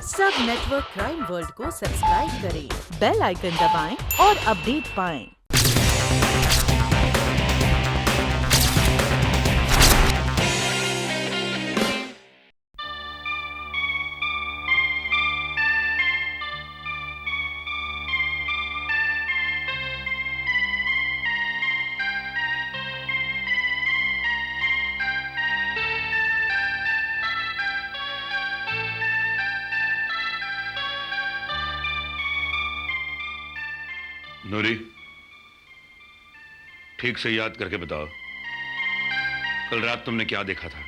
सब network crime world को subscribe करें, बेल आइकन दबाएं और अपडेट पाएं। नूरी, ठीक से याद करके बताओ, कल रात तुमने क्या देखा था?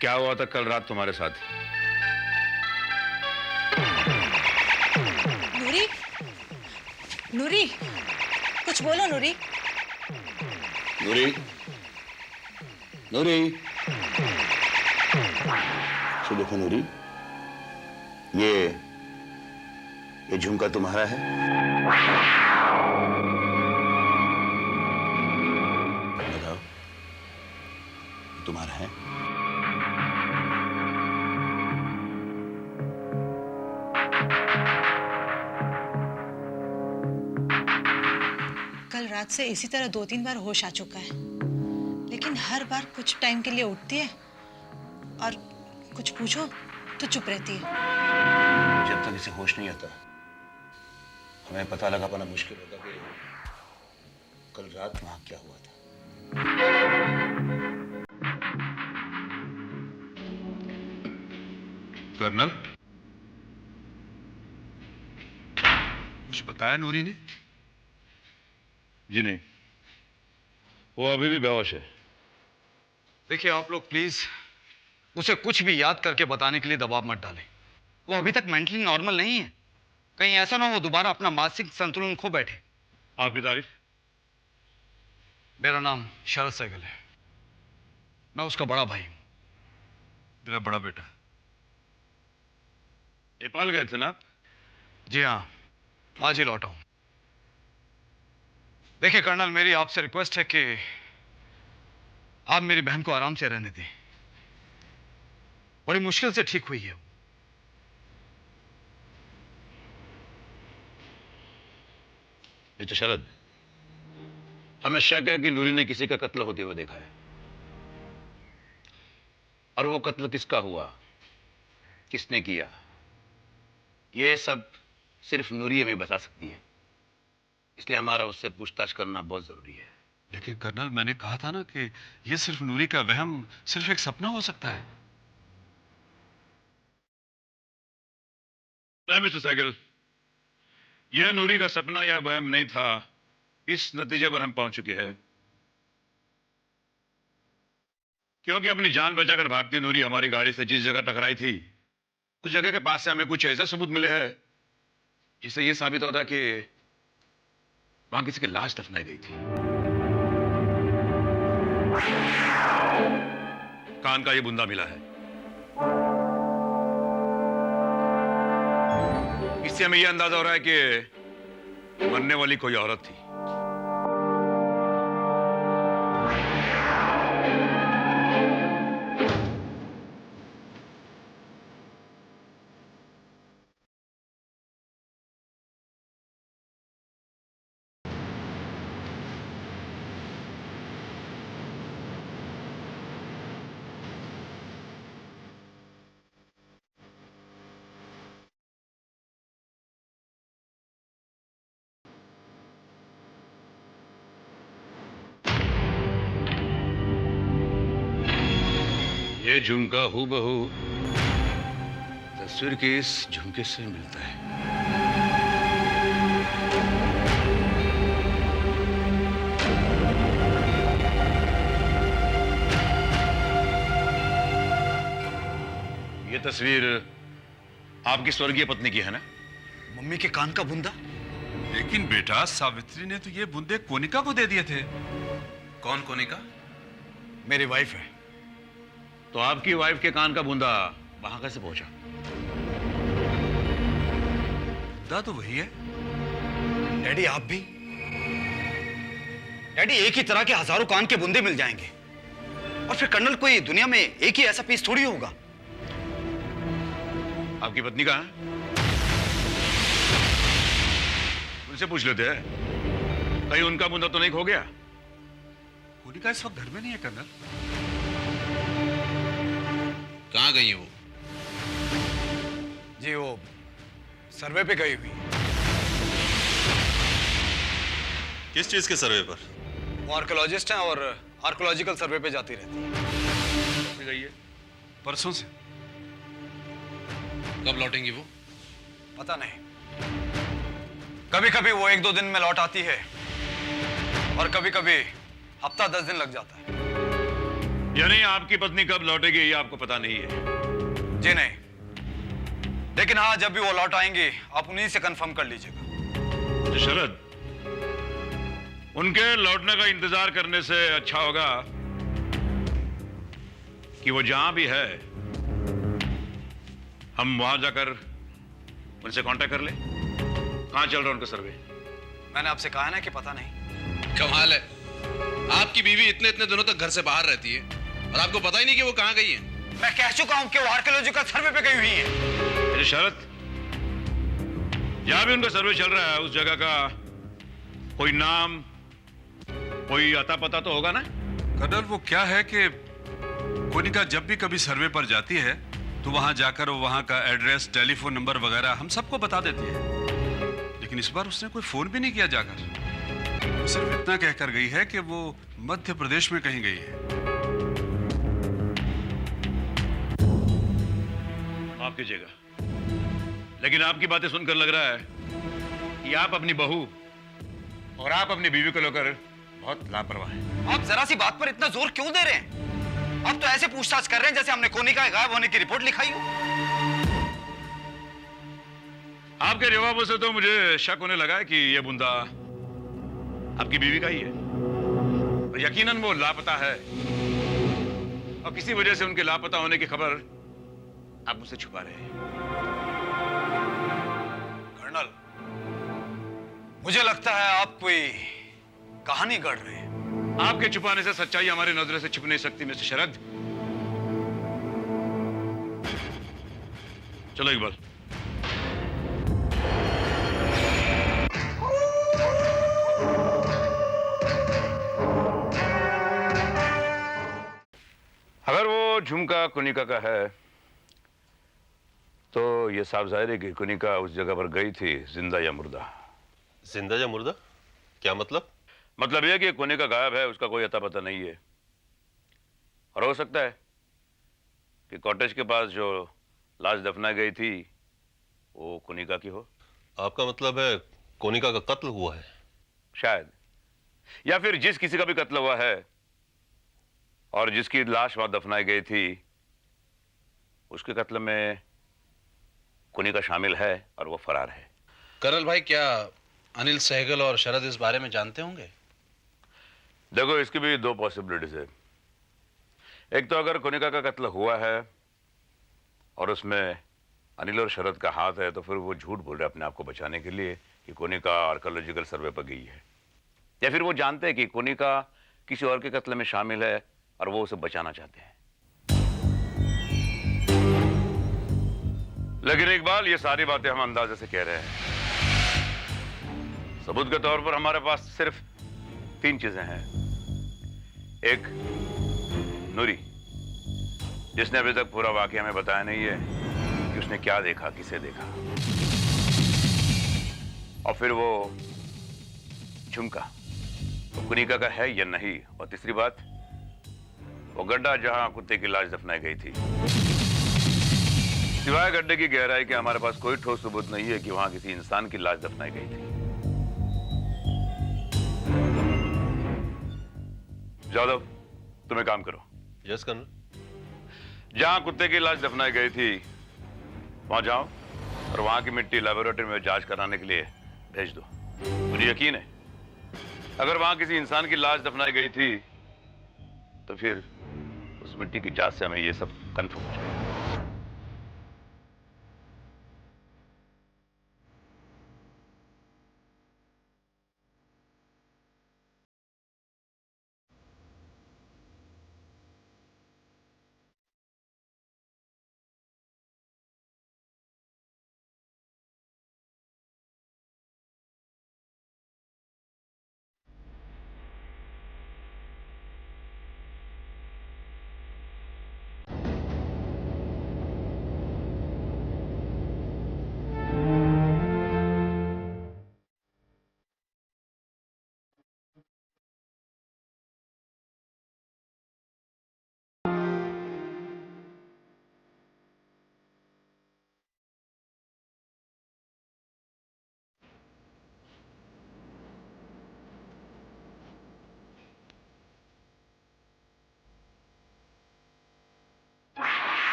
क्या हुआ था कल रात तुम्हारे साथ? नूरी, नूरी, कुछ बोलो नूरी। नूरी, नूरी, तो देखो नूरी, ये झुमका तुम्हारा है? बताओ, तुम्हारा है? कल रात से इसी तरह 2-3 बार होश आ चुका है, लेकिन हर बार कुछ टाइम के लिए उठती है और कुछ पूछो तो चुप रहती है। जब तक इसे होश नहीं आता, हमें पता लगा पाना मुश्किल होगा कि कल रात वहां क्या हुआ था। कर्नल, कुछ बताया नूरी ने? जी नहीं, वो अभी भी बेहोश है। देखिए आप लोग प्लीज उसे कुछ भी याद करके बताने के लिए दबाव मत डालें। वो अभी तक मेंटली नॉर्मल नहीं है। कहीं ऐसा ना हो दोबारा अपना मानसिक संतुलन खो बैठे। आपकी तारीफ? मेरा नाम शरद सहगल है, मैं उसका बड़ा भाई हूं। तेरा बड़ा बेटा? नेपाल गए थे ना आप? जी हाँ, आज ही लौटा हूं। देखिए कर्नल, मेरी आपसे रिक्वेस्ट है कि आप मेरी बहन को आराम से रहने दें। बड़ी मुश्किल से ठीक हुई है। मिस्टर शरद, हमें शक है कि नूरी ने किसी का कत्ल होते हुए देखा है, और वो कत्ल किसका हुआ, किसने किया, ये सब सिर्फ नूरी हमें बता सकती है। इसलिए हमारा उससे पूछताछ करना बहुत जरूरी है। लेकिन कर्नल, मैंने कहा था ना कि यह सिर्फ नूरी का वहम, सिर्फ एक सपना हो सकता है। नहीं मिस्टर सहगल, यह नूरी का सपना या वहम नहीं था, इस नतीजे पर हम पहुंच चुके हैं। क्योंकि अपनी जान बचाकर भागती नूरी हमारी गाड़ी से जिस जगह टकराई थी, उस जगह के पास से हमें कुछ ऐसे सबूत मिले हैं जिससे यह साबित होता कि वहां किसी की लाश दफनाई गई थी। कान का यह बूंदा मिला है। इससे हमें यह अंदाजा हो रहा है कि मरने वाली कोई औरत थी। ये झुमका हूबहू तस्वीर के इस झुमके से मिलता है। ये तस्वीर आपकी स्वर्गीय पत्नी की है ना? मम्मी के कान का बूंदा? लेकिन बेटा, सावित्री ने तो ये बूंदे कोनिका को दे दिए थे। कौन कोनिका? मेरी वाइफ है। तो आपकी वाइफ के कान का बूंदा वहां कैसे पहुंचा? बूंदा तो वही है। डैडी आप भी? डैडी, एक ही तरह के हजारों कान के बूंदे मिल जाएंगे, और फिर कर्नल कोई दुनिया में एक ही ऐसा पीस थोड़ी होगा। आपकी पत्नी कहाँ है? उनसे पूछ लेते हैं, कहीं उनका मुंडा तो नहीं खो गया? कोनिका इस वक्त घर में नहीं है कर्नल। कहाँ गई है वो? जी वो सर्वे पे गई हुई है। किस चीज के सर्वे पर? वो आर्कोलॉजिस्ट हैं और आर्कोलॉजिकल सर्वे पे जाती रहती है। कब से गई है? परसों से। कब लौटेंगी वो? पता नहीं, कभी कभी वो 1-2 दिन में लौट आती है और कभी कभी हफ्ता 10 दिन लग जाता है। यानी आपकी पत्नी कब लौटेगी ये आपको पता नहीं है? जी नहीं, लेकिन हाँ जब भी वो लौट आएंगी आप उन्हीं से कंफर्म कर लीजिएगा। तो शरद, उनके लौटने का इंतजार करने से अच्छा होगा कि वो जहां भी है हम वहां जाकर उनसे कांटेक्ट कर ले। कहां चल रहा है उनका सर्वे? मैंने आपसे कहा है ना कि पता नहीं। कमाल है, आपकी बीवी इतने इतने दिनों तक घर से बाहर रहती है और आपको पता ही नहीं कि वो कहाँ गई है। मैं कह चुका हूं कि वो आर्कियोलॉजिकल सर्वे पे गई हुई है। अरे शरद, जहां भी उनका सर्वे चल रहा है उस जगह का कोई नाम, कोई अता पता तो होगा ना? कर्नल वो क्या है कि कोनिका जब भी कभी सर्वे पर जाती है तो वहां जाकर वो वहां का एड्रेस, टेलीफोन नंबर वगैरह हम सबको बता देती है। लेकिन इस बार उसने कोई फोन भी नहीं किया जाकर। वो सिर्फ इतना कहकर गई है कि वो मध्य प्रदेश में कहीं गई है। माफ कीजिएगा, लेकिन आपकी बातें सुनकर लग रहा है कि आप अपनी बहू और आप अपनी बीवी को लेकर बहुत लापरवाह हैं। आप जरा सी बात पर इतना जोर क्यों दे रहे हैं? आप तो ऐसे पूछताछ कर रहे हैं जैसे हमने कोनिका गायब होने की रिपोर्ट लिखाई हो। आपके जवाबों से तो मुझे शक होने लगा है कि यह बूंदा आपकी बीवी का ही है और यकीनन वो लापता है और किसी वजह से उनके लापता होने की खबर आप मुझसे छुपा रहे हैं। कर्नल, मुझे लगता है आप कोई कहानी गढ़ रहे हैं। आपके छुपाने से सच्चाई हमारी नजरों से छुप नहीं सकती मिस्टर शरद। चलो इकबाल। अगर वो झुमका कुनिका का है तो ये साफ जाहिर है कि कुनिका उस जगह पर गई थी जिंदा या मुर्दा। जिंदा या मुर्दा? क्या मतलब? मतलब यह कि कुनिका गायब है, उसका कोई अता पता नहीं है। और हो सकता है कि कॉटेज के पास जो लाश दफनाई गई थी वो कुनिका की हो। आपका मतलब है कोनिका का कत्ल हुआ है? शायद, या फिर जिस किसी का भी कत्ल हुआ है और जिसकी लाश वहां दफनाई गई थी उसके कत्ल में कुनिका शामिल है और वो फरार है। कर्नल भाई, क्या अनिल सहगल और शरद इस बारे में जानते होंगे? देखो, इसकी भी दो पॉसिबिलिटीज है। एक तो अगर कुनिका का कत्ल हुआ है और उसमें अनिल और शरद का हाथ है तो फिर वो झूठ बोल रहे हैं अपने आप को बचाने के लिए कि कुनिका आर्कियोलॉजिकल सर्वे पर गई है, या फिर वो जानते हैं कि कुनिका किसी और के कत्ल में शामिल है और वो उसे बचाना चाहते हैं। लेकिन इकबाल, ये सारी बातें हम अंदाजे से कह रहे हैं। सबूत के तौर पर हमारे पास सिर्फ 3 चीजें हैं। एक, नूरी, जिसने अभी तक पूरा वाकया हमें बताया नहीं है कि उसने क्या देखा, किसे देखा। और फिर वो झुमका, वो कुनिका का है या नहीं। और तीसरी बात, वो गड्ढा जहां कुत्ते की लाश दफनाई गई थी। सिवाय गड्ढे की गहराई के हमारे पास कोई ठोस सबूत नहीं है कि वहां किसी इंसान की लाश दफनाई गई थी। जादव, तुम एक काम करो। Yes colonel. जहां कुत्ते की लाश दफनाई गई थी वहां जाओ और वहां की मिट्टी लेबोरेटरी में जांच कराने के लिए भेज दो। मुझे यकीन है अगर वहां किसी इंसान की लाश दफनाई गई थी तो फिर उस मिट्टी की जांच से हमें ये सब कंफर्म हो जाएगा।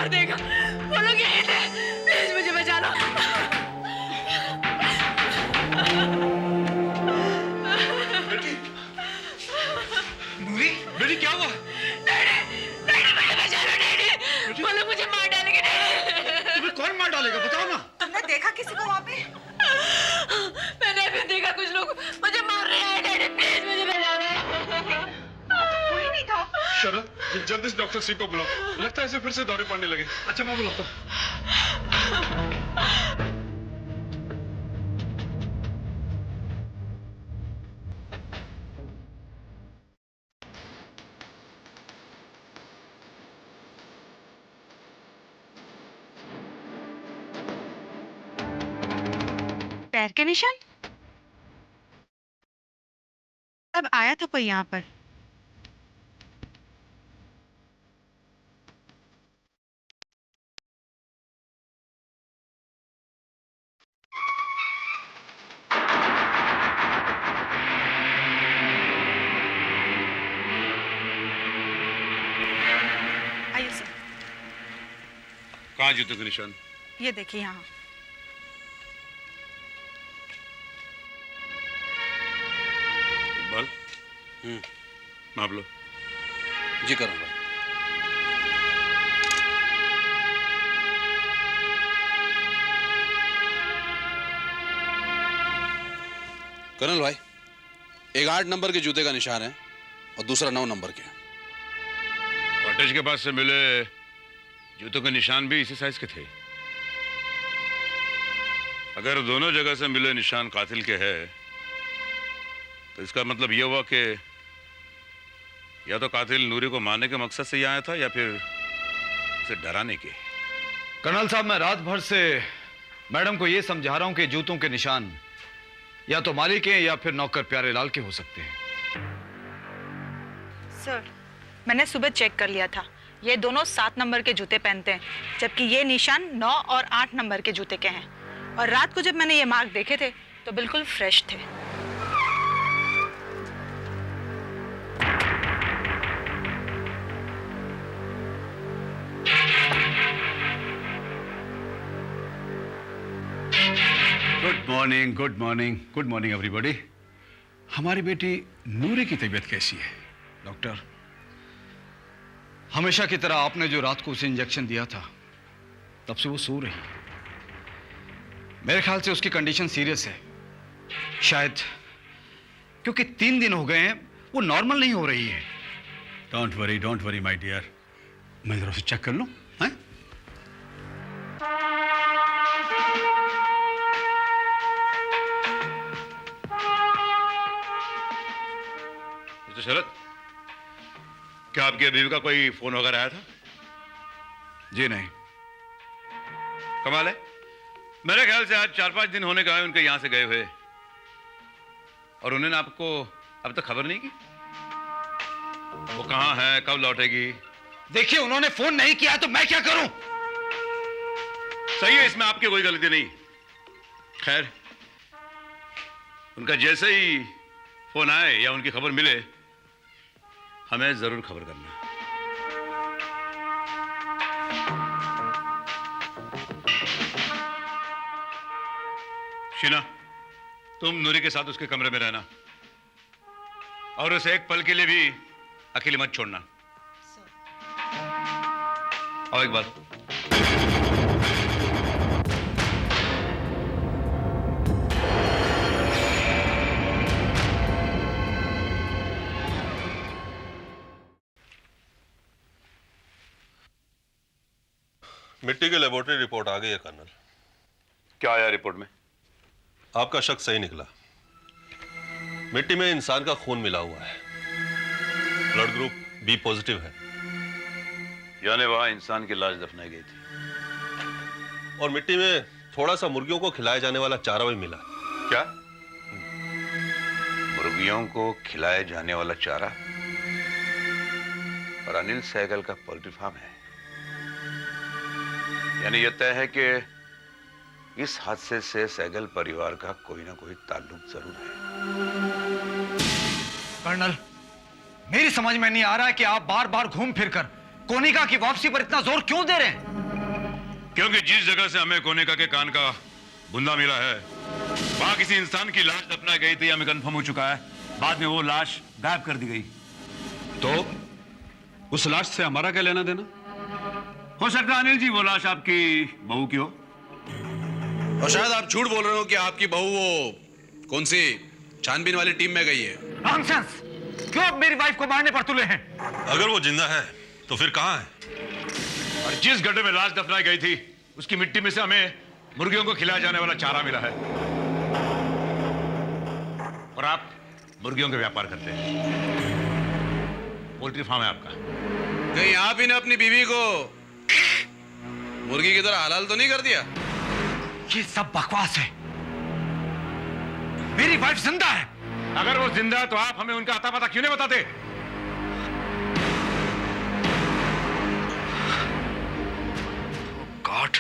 मार देगा। वो लोग यहीं थे, प्लीज मुझे बचा लो। नूरी, बेटी क्या हुआ? मुझे बचा लो डैडी, वो लोग मुझे मार डालेंगे डैडी। तुम्हें कौन मार डालेगा बताओ ना। तुमने देखा किसी को वहाँ पे? मैंने भी देखा कुछ लोग मुझे मार रहे हैं डैडी, प्लीज मुझे बचा लो। कोई नहीं था। शरद, जल्दी से डॉक्टर सिंह को बुलाओ। लगता है इसे फिर से दौरे पड़ने लगे। अच्छा मैं बुलाता हूँ। पैर के निशान? अब आया था कोई यहाँ पर? आइए सर, कहाँ जूतों के निशान? ये देखिए यहाँ। इकबाल, माप लो। जी करूँगा। कर्नल भाई, एक 8 नंबर के जूते का निशान है और दूसरा 9 नंबर के। कॉटेज के पास से मिले जूतों के निशान भी इसी साइज के थे। अगर दोनों जगह से मिले निशान कातिल के हैं, तो इसका मतलब यह हुआ कि या तो कातिल नूरी को मारने के मकसद से यहाँ आया था या फिर उसे डराने के। कर्नल साहब, मैं रात भर से मैडम को यह समझा रहा हूं कि जूतों के निशान या तो मालिक के या फिर नौकर प्यारे लाल के हो सकते हैं। सर, मैंने सुबह चेक कर लिया था, ये दोनों 7 नंबर के जूते पहनते हैं, जबकि ये निशान 9 और 8 नंबर के जूते के हैं। और रात को जब मैंने ये मार्क देखे थे तो बिल्कुल फ्रेश थे। Good morning everybody. हमारी बेटी नूरी की तबीयत कैसी है डॉक्टर? हमेशा की तरह आपने जो रात को उसे इंजेक्शन दिया था, तब से वो सो रही है। मेरे ख्याल से उसकी कंडीशन सीरियस है। शायद क्योंकि 3 दिन हो गए हैं वो नॉर्मल नहीं हो रही है। डोंट वरी माय डियर, मैं जरा उसे चेक कर लूं। हैं? मिस्टर शरद, क्या आपकी बीवी का कोई फोन वगैरह आया था? जी नहीं। कमाल है, मेरे ख्याल से आज 4-5 दिन होने का है उनके यहां से गए हुए, और उन्होंने आपको अब तक खबर नहीं की वो कहां है, कब लौटेगी? देखिए, उन्होंने फोन नहीं किया तो मैं क्या करूं? सही है, इसमें आपकी कोई गलती नहीं। खैर, उनका जैसे ही फोन आए या उनकी खबर मिले, हमें जरूर खबर करना। शीना, तुम नूरी के साथ उसके कमरे में रहना और उसे एक पल के लिए भी अकेले मत छोड़ना। और एक बात, मिट्टी की लेबोरेटरी रिपोर्ट आ गई है कर्नल। क्या आया रिपोर्ट में? आपका शक सही निकला। मिट्टी में इंसान का खून मिला हुआ है, ब्लड ग्रुप बी पॉजिटिव है। यानी वहां इंसान की लाश दफनाई गई थी। और मिट्टी में थोड़ा सा मुर्गियों को खिलाया जाने वाला चारा भी मिला। क्या? मुर्गियों को खिलाया जाने वाला चारा? और अनिल सहगल का पोल्ट्री फार्म है। यानी यह तय है कि इस हादसे से सहगल परिवार का कोई ना कोई ताल्लुक जरूर है। कर्नल, मेरी समझ में नहीं आ रहा है कि आप बार बार घूम फिर कर कोनिका की वापसी पर इतना जोर क्यों दे रहे हैं? क्योंकि जिस जगह से हमें कोनिका के कान का बुंदा मिला है वहां किसी इंसान की लाश दफनाई गई थी, हमें कंफर्म हो चुका है। बाद में वो लाश गायब कर दी गई। तो उस लाश से हमारा क्या लेना देना? हो सकता है अनिल जी वो लाश आपकी बहू की हो। और शायद आप झूठ बोल रहे हो कि आपकी बहू वो कौन सी छानबीन वाली टीम में गई है। नॉनसेंस! क्यों अब मेरी वाइफ को मारने पर तुले हैं? अगर वो जिंदा है तो फिर कहां है? और जिस गड्ढे में लाश दफनाई गई थी उसकी मिट्टी में से हमें मुर्गियों को खिलाया जाने वाला चारा मिला है। और आप मुर्गियों के व्यापार करते हैं, पोल्ट्री फार्म है आपका। कहीं आप ही ने अपनी बीवी को मुर्गी की तरह हलाल तो नहीं कर दिया? ये सब बकवास है। मेरी वाइफ जिंदा है। अगर वो जिंदा है तो आप हमें उनका अता पता क्यों नहीं बताते? गॉड!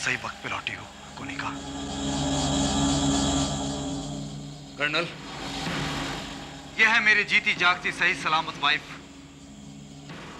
सही वक्त पे लौटी हो कोनिका। कर्नल, यह है मेरी जीती जागती सही सलामत वाइफ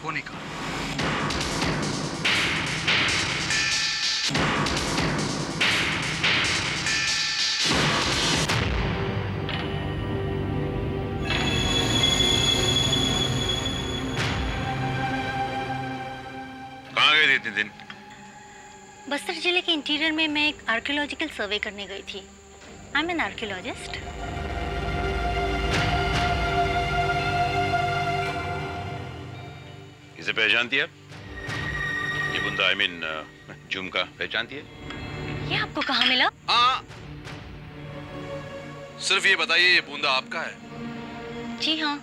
कोनिका। कहाँ गए थे इतने दिन? बस्तर जिले के इंटीरियर में मैं एक आर्कियोलॉजिकल सर्वे करने गई थी। I am an archaeologist. इसे पहचानती है आप? ये बुंदा आई मीन झुमका पहचानती है? ये आपको कहाँ मिला? हाँ, सिर्फ ये बताइए ये बूंदा आपका है? जी हाँ,